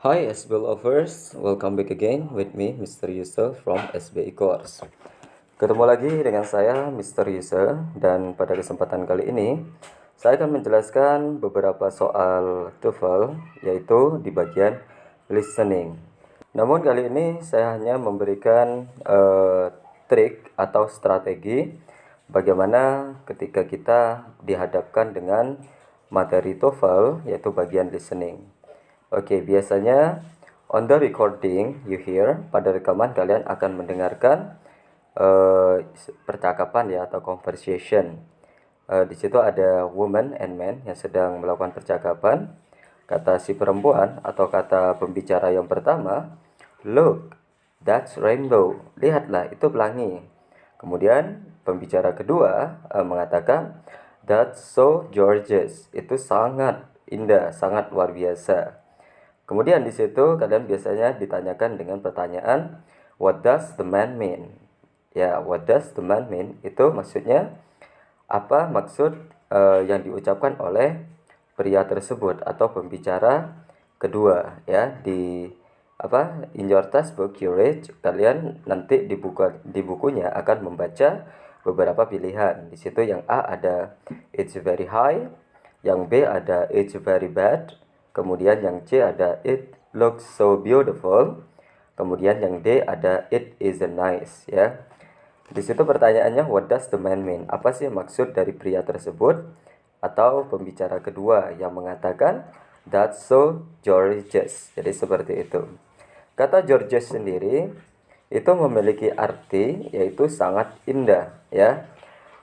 Hi SB lovers, welcome back again with me Mr. Yusuf from SBI Course. Ketemu lagi dengan saya Mr. Yusuf dan pada kesempatan kali ini saya akan menjelaskan beberapa soal TOEFL yaitu di bagian listening. Namun kali ini saya hanya memberikan trik atau strategi bagaimana ketika kita dihadapkan dengan materi TOEFL yaitu bagian listening. Oke, biasanya on the recording you hear, pada rekaman kalian akan mendengarkan percakapan ya atau conversation. Di situ ada woman and man yang sedang melakukan percakapan. Kata si perempuan atau kata pembicara yang pertama, look, that's rainbow. Lihatlah, itu pelangi. Kemudian pembicara kedua mengatakan, that's so gorgeous. Itu sangat indah, sangat luar biasa. Kemudian di situ kalian biasanya ditanyakan dengan pertanyaan what does the man mean? Ya, what does the man mean? Itu maksudnya apa maksud yang diucapkan oleh pria tersebut atau pembicara kedua ya in your textbook you read, kalian nanti di bukunya akan membaca beberapa pilihan. Di situ yang A ada it's very high, yang B ada it's very bad, kemudian yang C ada it looks so beautiful, kemudian yang D ada it isn't nice ya. Di situ pertanyaannya what does the man mean? Apa sih maksud dari pria tersebut atau pembicara kedua yang mengatakan that's so gorgeous. Jadi seperti itu. Kata gorgeous sendiri itu memiliki arti yaitu sangat indah ya.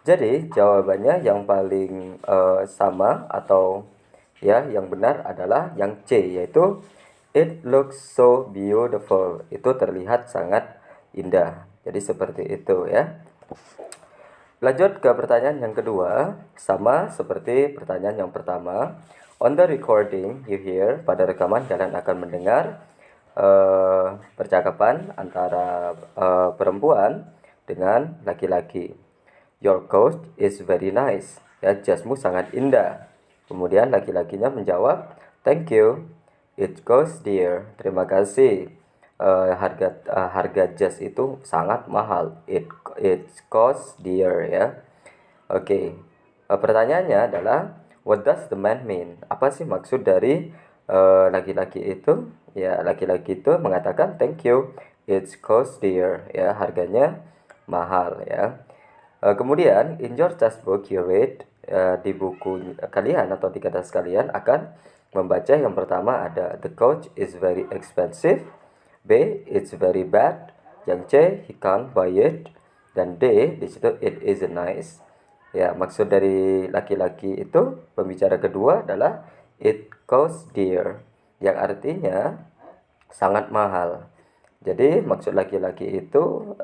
Jadi jawabannya yang paling sama atau ya yang benar adalah yang C, yaitu it looks so beautiful. Itu terlihat sangat indah. Jadi seperti itu ya. Lanjut ke pertanyaan yang kedua, sama seperti pertanyaan yang pertama. On the recording you hear, pada rekaman kalian akan mendengar percakapan antara perempuan dengan laki-laki. Your coat is very nice. Ya, jasmu sangat indah. Kemudian laki-lakinya menjawab, thank you. It costs dear. Terima kasih. Harga jas itu sangat mahal. It costs dear ya. Oke. Pertanyaannya adalah what does the man mean? Apa sih maksud dari laki-laki itu? Ya, laki-laki itu mengatakan thank you. It costs dear ya, harganya mahal ya. Kemudian in your textbook you read, di buku kalian atau di kertas kalian akan membaca yang pertama ada the coach is very expensive, B it's very bad, yang C he can't buy it, dan D di situ it isn't nice. Ya, maksud dari laki-laki itu pembicara kedua adalah it costs dear, yang artinya sangat mahal. Jadi maksud laki-laki itu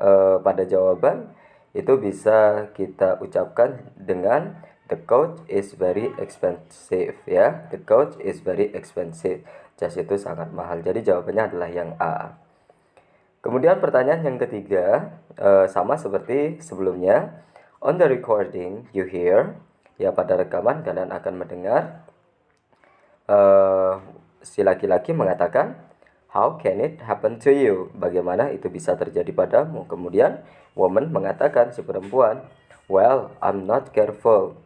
pada jawaban itu bisa kita ucapkan dengan the coach is very expensive ya. The coach is very expensive. Jas itu sangat mahal. Jadi jawabannya adalah yang A. Kemudian pertanyaan yang ketiga sama seperti sebelumnya. On the recording you hear, ya pada rekaman kalian akan mendengar si laki-laki mengatakan how can it happen to you? Bagaimana itu bisa terjadi padamu? Kemudian woman mengatakan, si perempuan, well, I'm not careful.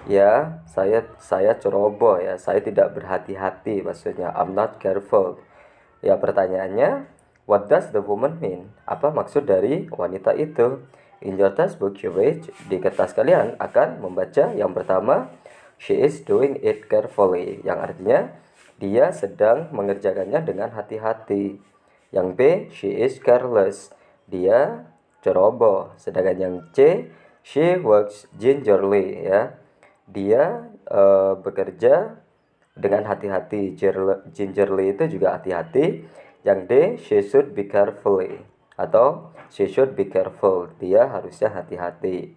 Ya, saya ceroboh ya, saya tidak berhati-hati, maksudnya I'm not careful. Ya, pertanyaannya, what does the woman mean? Apa maksud dari wanita itu? In your textbook you read, di kertas kalian akan membaca yang pertama, she is doing it carefully, yang artinya dia sedang mengerjakannya dengan hati-hati. Yang B, she is careless. Dia ceroboh. Sedangkan yang C, she works gingerly ya. Dia bekerja dengan hati-hati. Gingerly itu juga hati-hati. Yang D, she should be carefully atau she should be careful. Dia harusnya hati-hati.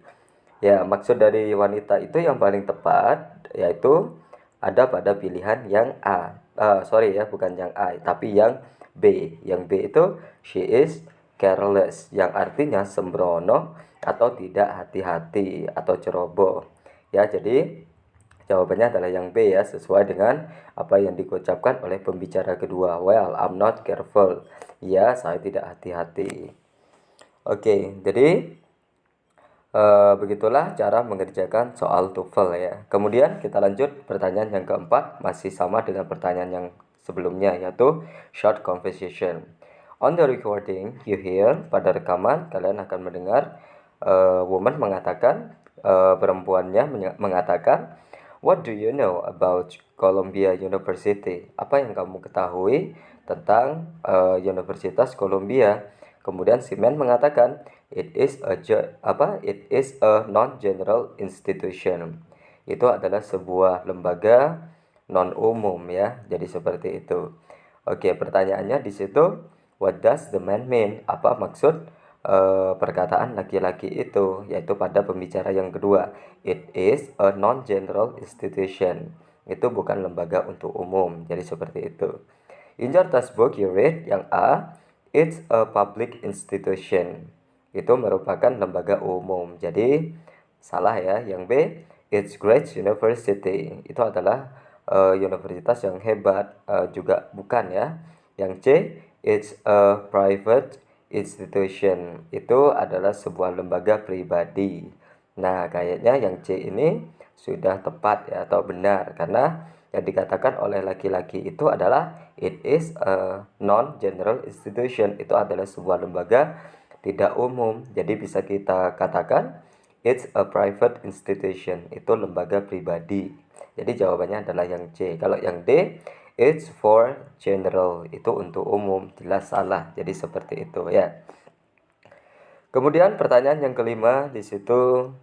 Ya, maksud dari wanita itu yang paling tepat yaitu ada pada pilihan yang A. Sorry ya, bukan yang A, tapi yang B. Yang B itu she is careless, yang artinya sembrono atau tidak hati-hati atau ceroboh. Ya, jadi Jawabannya adalah yang B ya, sesuai dengan apa yang diucapkan oleh pembicara kedua. Well, I'm not careful. Ya, saya tidak hati-hati. Oke, jadi begitulah cara mengerjakan soal TOEFL ya. Kemudian kita lanjut pertanyaan yang keempat, masih sama dengan pertanyaan yang sebelumnya, yaitu short conversation. On the recording, you hear, pada rekaman kalian akan mendengar woman mengatakan, perempuannya mengatakan, what do you know about Columbia University? Apa yang kamu ketahui tentang Universitas Columbia? Kemudian si man mengatakan, it is a non-general institution. Itu adalah sebuah lembaga non umum ya. Jadi seperti itu. Oke, pertanyaannya di situ, what does the man mean? Apa maksud perkataan laki-laki itu, yaitu pada pembicara yang kedua. It is a non-general institution. Itu bukan lembaga untuk umum. Jadi seperti itu. In your textbook you read, yang A, it's a public institution. Itu merupakan lembaga umum. Jadi salah ya. Yang B, it's great university. Itu adalah universitas yang hebat. Juga bukan ya. Yang C, it's a private institution. Itu adalah sebuah lembaga pribadi. Nah, kayaknya yang C ini sudah tepat ya, atau benar, karena yang dikatakan oleh laki-laki itu adalah it is a non-general institution. Itu adalah sebuah lembaga tidak umum. Jadi bisa kita katakan it's a private institution. Itu lembaga pribadi. Jadi jawabannya adalah yang C. Kalau yang D, it's for general. Itu untuk umum. Jelas salah. Jadi seperti itu ya. Kemudian pertanyaan yang kelima di situ,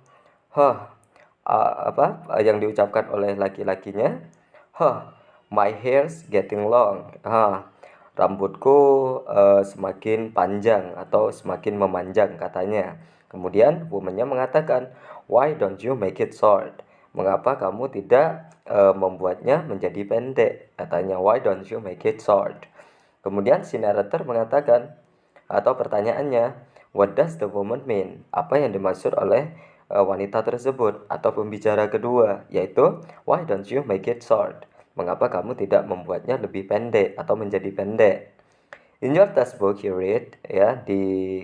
yang diucapkan oleh laki-lakinya, my hair's getting long. Rambutku semakin panjang atau semakin memanjang katanya. Kemudian womannya mengatakan, why don't you make it short? Mengapa kamu tidak membuatnya menjadi pendek? Katanya, why don't you make it short? Kemudian si narrator mengatakan, atau pertanyaannya, what does the woman mean? Apa yang dimaksud oleh wanita tersebut atau pembicara kedua, yaitu why don't you make it short? Mengapa kamu tidak membuatnya lebih pendek atau menjadi pendek? In your textbook you read, ya, di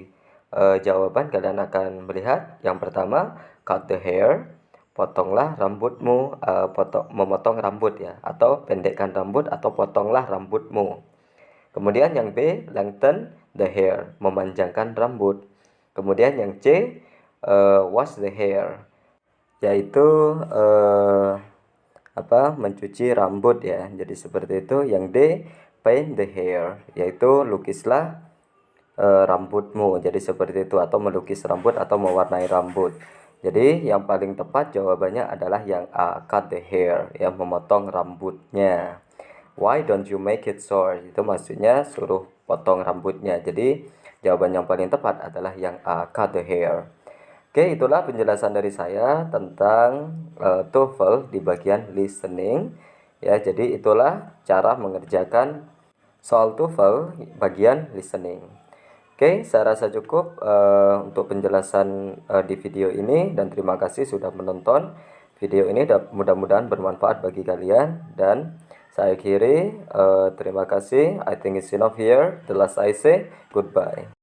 jawaban kalian akan melihat yang pertama, cut the hair, potonglah rambutmu, memotong rambut ya, atau pendekkan rambut atau potonglah rambutmu. Kemudian yang B, lengthen the hair, memanjangkan rambut. Kemudian yang C, wash the hair, yaitu mencuci rambut ya. Jadi seperti itu. Yang D, paint the hair, yaitu lukislah rambutmu. Jadi seperti itu, atau melukis rambut atau mewarnai rambut. Jadi yang paling tepat jawabannya adalah yang A, cut the hair, ya, memotong rambutnya. Why don't you make it short? Itu maksudnya suruh potong rambutnya. Jadi jawaban yang paling tepat adalah yang A, cut the hair. Oke, itulah penjelasan dari saya tentang TOEFL di bagian listening. Ya, jadi itulah cara mengerjakan soal TOEFL bagian listening. Oke, saya rasa cukup untuk penjelasan di video ini, dan terima kasih sudah menonton video ini. Mudah-mudahan bermanfaat bagi kalian, dan saya akhiri. Terima kasih. I think it's enough here. The last I say, goodbye.